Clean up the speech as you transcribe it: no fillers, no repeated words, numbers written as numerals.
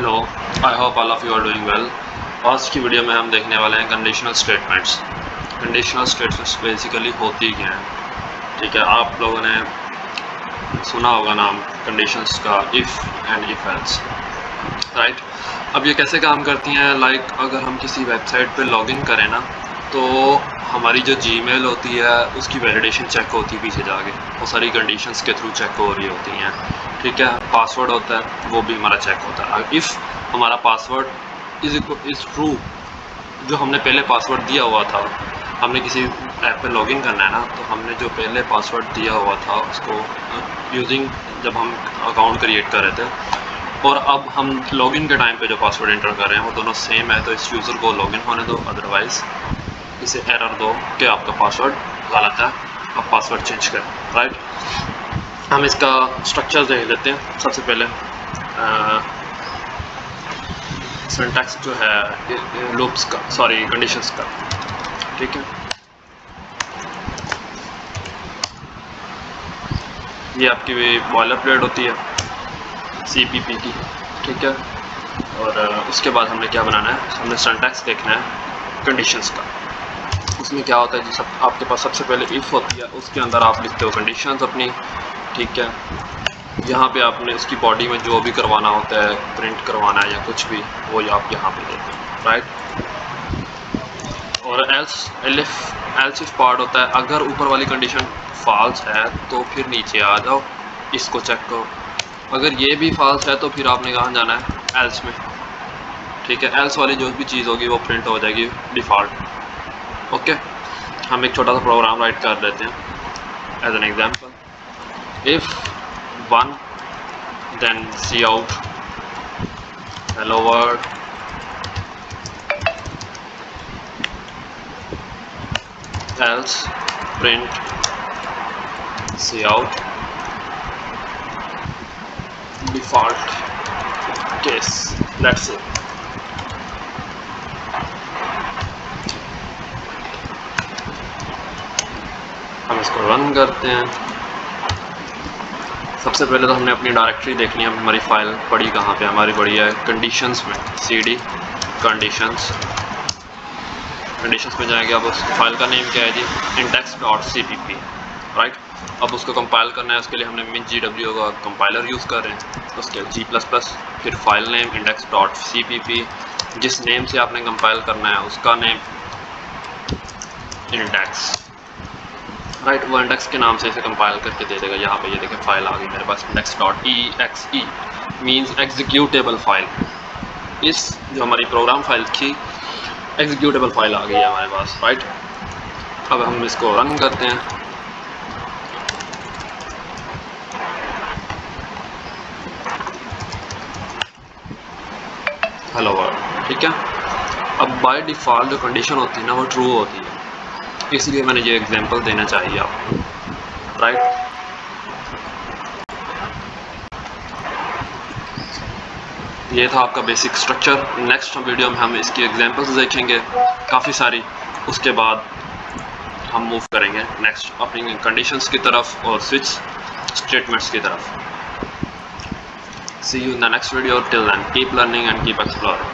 Hello, I hope all of you are doing well. आज की video में हम देखने वाले हैं conditional statements. Conditional statements basically होती क्या हैं? ठीक है, आप लोगों ने सुना होगा नाम कंडीशंस का, if and if else, right. अब ये कैसे काम करती हैं? लाइक अगर हम किसी वेबसाइट पे लॉगिन करें ना, तो हमारी जो जीमेल होती है उसकी वैलिडेशन चेक होती है पीछे जाके, वो सारी कंडीशंस के थ्रू चेक हो रही होती हैं। ठीक है, पासवर्ड होता है वो भी हमारा चेक होता है। इफ़ हमारा पासवर्ड इज़ ट्रू, जो हमने पहले पासवर्ड दिया हुआ था, हमने किसी ऐप पे लॉगिन करना है ना, तो हमने जो पहले पासवर्ड दिया हुआ था उसको यूजिंग जब हम अकाउंट क्रिएट कर रहे थे, और अब हम लॉगिन के टाइम पे जो पासवर्ड एंटर कर रहे हैं वो दोनों सेम है, तो इस यूज़र को लॉगिन होने दो, अदरवाइज़ इसे एरर दो कि आपका पासवर्ड गलत है, आप पासवर्ड चेंज करें, राइट। हम इसका स्ट्रक्चर देख लेते हैं। सबसे पहले सिंटैक्स जो है लूप्स का, सॉरी कंडीशंस का, ठीक है। ये आपकी बॉयलर प्लेट होती है CPP की, ठीक है। और उसके बाद हमने क्या बनाना है, हमने सिंटैक्स देखना है कंडीशंस का। उसमें क्या होता है जी, सब आपके पास सबसे पहले इफ़ होती है, उसके अंदर आप लिखते हो कंडीशंस अपनी, ठीक है। यहाँ पे आपने उसकी बॉडी में जो भी करवाना होता है, प्रिंट करवाना है या कुछ भी, वो आप यहाँ पे देते हैं, राइट। और एल्स इफ पार्ट होता है, अगर ऊपर वाली कंडीशन फॉल्स है तो फिर नीचे आ जाओ, इसको चेक करो। अगर ये भी फॉल्स है तो फिर आपने कहाँ जाना है, एल्स में, ठीक है। एल्स वाली जो भी चीज़ होगी वो प्रिंट हो जाएगी डिफ़ॉल्ट। ओके, हम एक छोटा सा प्रोग्राम राइट कर देते हैं as an example. If 1 then see out hello world, else print see out default case, let's say। हम इसको रन करते हैं। सबसे पहले तो हमने अपनी डायरेक्टरी देखनी है, हमारी फाइल पड़ी कहाँ पे, हमारी पड़ी है कंडीशंस में, cd कंडीशंस। कंडीशंस में जाएंगे, अब उस फाइल का नेम क्या है जी, index.cpp, राइट। अब उसको कंपाइल करना है, उसके लिए हमने min.gw का कंपाइलर यूज़ कर रहे हैं, उसके G++, फिर फाइल नेम index.cpp, जिस नेम से आपने कंपाइल करना है उसका नेम इंडेक्स, राइट। वो इंडेक्स के नाम से इसे कंपाइल करके दे देगा। यहाँ पे ये देखें फाइल आ गई मेरे पास, index.exe मीन्स एग्जीक्यूटेबल फाइल। इस जो हमारी प्रोग्राम फाइल थी, एग्जीक्यूटेबल फाइल आ गई है हमारे पास, राइट। अब हम इसको रन करते हैं। हेलो वर्ल्ड, ठीक है। अब बाय डिफ़ॉल्ट जो कंडीशन होती है ना वो ट्रू होती है, इसलिए मैंने ये एग्जांपल देना चाहिए आपको, राइट। ये था आपका बेसिक स्ट्रक्चर। नेक्स्ट वीडियो में हम इसकी एग्जांपल्स देखेंगे काफ़ी सारी, उसके बाद हम मूव करेंगे नेक्स्ट अपनी कंडीशंस की तरफ और स्विच स्टेटमेंट्स की तरफ। See you in the next video. Till then, keep learning and keep exploring.